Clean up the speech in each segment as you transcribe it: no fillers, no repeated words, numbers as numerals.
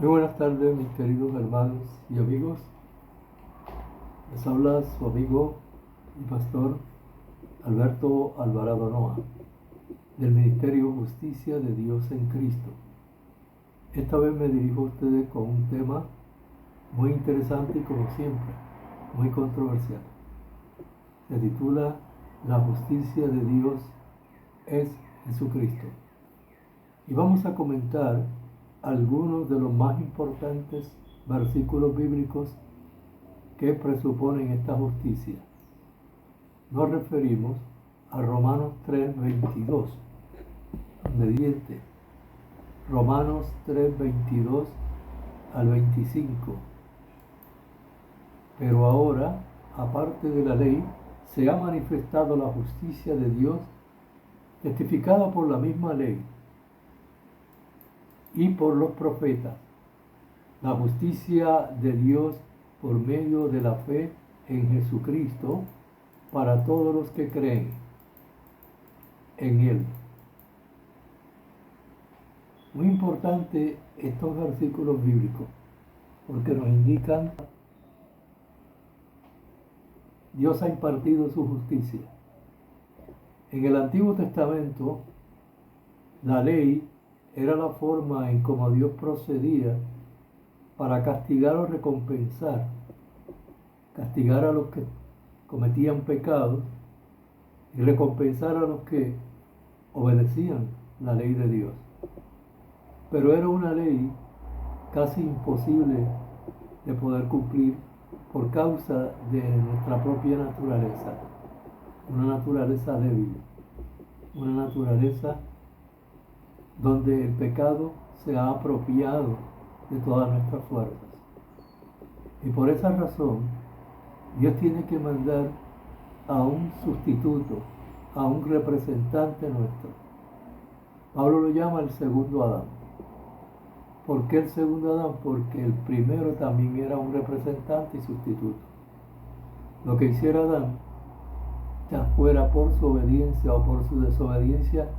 Muy buenas tardes, mis queridos hermanos y amigos. Les habla su amigo y pastor Alberto Alvarado Noa, del Ministerio Justicia de Dios en Cristo. Esta vez me dirijo a ustedes con un tema muy interesante y, como siempre, muy controversial. Se titula La justicia de Dios es Jesucristo. Y vamos a comentar algunos de los más importantes versículos bíblicos que presuponen esta justicia. Nos referimos a Romanos 3:22, donde dice Romanos 3:22 al 25. Pero ahora, aparte de la ley, se ha manifestado la justicia de Dios, testificada por la misma ley y por los profetas, la justicia de Dios por medio de la fe en Jesucristo para todos los que creen en Él. Muy importante estos versículos bíblicos, porque nos indican que Dios ha impartido su justicia. En el Antiguo Testamento, la ley era la forma en cómo Dios procedía para castigar o recompensar, castigar a los que cometían pecados y recompensar a los que obedecían la ley de Dios. Pero era una ley casi imposible de poder cumplir por causa de nuestra propia naturaleza, una naturaleza débil, una naturaleza donde el pecado se ha apropiado de todas nuestras fuerzas. Y por esa razón, Dios tiene que mandar a un sustituto, a un representante nuestro. Pablo lo llama el segundo Adán. ¿Por qué el segundo Adán? Porque el primero también era un representante y sustituto. Lo que hiciera Adán, ya fuera por su obediencia o por su desobediencia,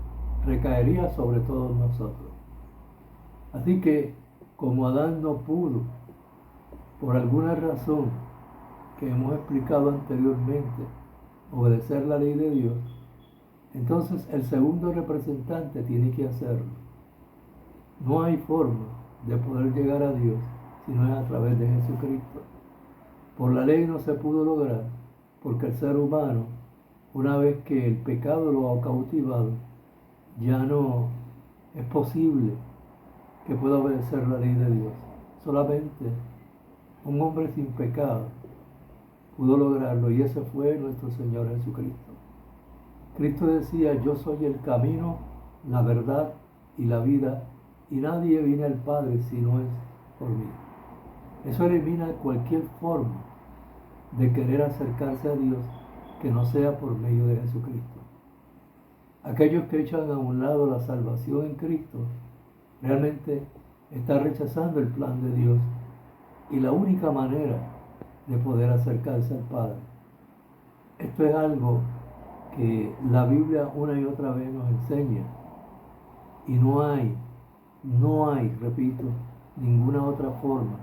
recaería sobre todos nosotros. Así que, como Adán no pudo, por alguna razón que hemos explicado anteriormente, obedecer la ley de Dios, entonces el segundo representante tiene que hacerlo. No hay forma de poder llegar a Dios si no es a través de Jesucristo. Por la ley no se pudo lograr, porque el ser humano, una vez que el pecado lo ha cautivado, ya no es posible que pueda obedecer la ley de Dios. Solamente un hombre sin pecado pudo lograrlo, y ese fue nuestro Señor Jesucristo. Cristo decía: yo soy el camino, la verdad y la vida, y nadie viene al Padre si no es por mí. Eso elimina cualquier forma de querer acercarse a Dios que no sea por medio de Jesucristo. Aquellos que echan a un lado la salvación en Cristo realmente están rechazando el plan de Dios y la única manera de poder acercarse al Padre. Esto es algo que la Biblia una y otra vez nos enseña, y no hay, repito, ninguna otra forma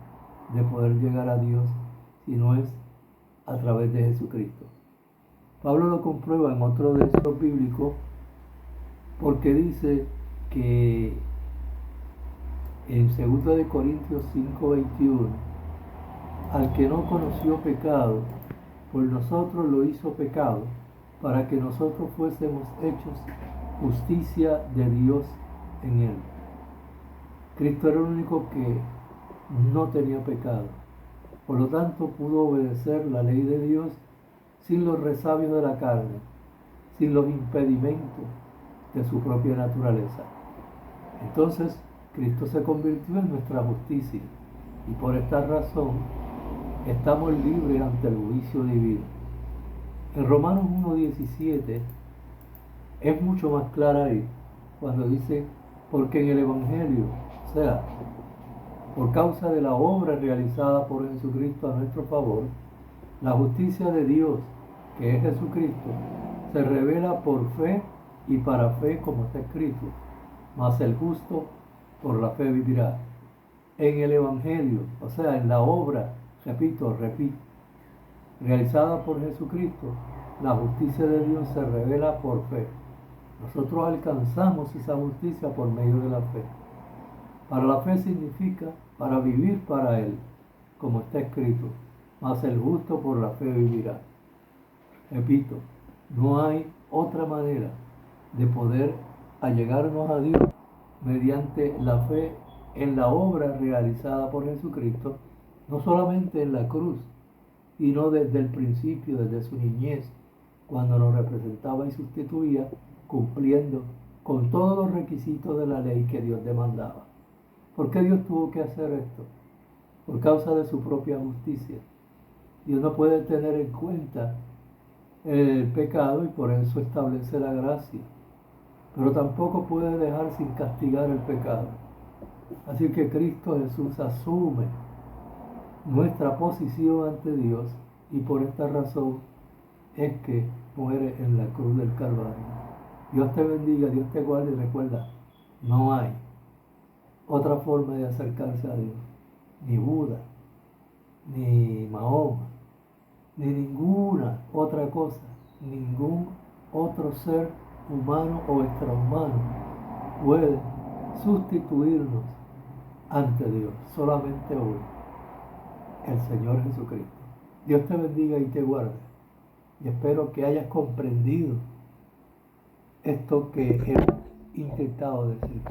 de poder llegar a Dios si no es a través de Jesucristo. Pablo lo comprueba en otro de estos bíblicos, porque dice que en 2 Corintios 5:21, al que no conoció pecado, por nosotros lo hizo pecado, para que nosotros fuésemos hechos justicia de Dios en él. Cristo era el único que no tenía pecado. Por lo tanto, pudo obedecer la ley de Dios sin los resabios de la carne, sin los impedimentos de su propia naturaleza. Entonces, Cristo se convirtió en nuestra justicia, y por esta razón estamos libres ante el juicio divino. En Romanos 1:17 es mucho más clara ahí, cuando dice: porque en el Evangelio, o sea, por causa de la obra realizada por Jesucristo a nuestro favor, la justicia de Dios, que es Jesucristo, se revela por fe y para fe, como está escrito: mas el justo por la fe vivirá. en el Evangelio, o sea, en la obra, repito, realizada por Jesucristo, la justicia de Dios se revela por fe. Nosotros alcanzamos esa justicia por medio de la fe. Para la fe significa para vivir para Él, como está escrito, mas el justo por la fe vivirá. Repito, no hay otra manera de poder allegarnos a Dios mediante la fe en la obra realizada por Jesucristo, no solamente en la cruz, sino desde el principio, desde su niñez, cuando nos representaba y sustituía, cumpliendo con todos los requisitos de la ley que Dios demandaba. ¿Por qué Dios tuvo que hacer esto? Por causa de su propia justicia. Dios no puede tener en cuenta el pecado y por eso establece la gracia, pero tampoco puede dejar sin castigar el pecado. Así que Cristo Jesús asume nuestra posición ante Dios y por esta razón es que muere en la cruz del Calvario. Dios te bendiga, Dios te guarde y recuerda, no hay otra forma de acercarse a Dios, ni Buda, ni Mahoma, ni ninguna otra cosa, ningún otro ser humano o extrahumano puede sustituirnos ante Dios, solamente hoy, el Señor Jesucristo. Dios te bendiga y te guarde, y espero que hayas comprendido esto que he intentado decir.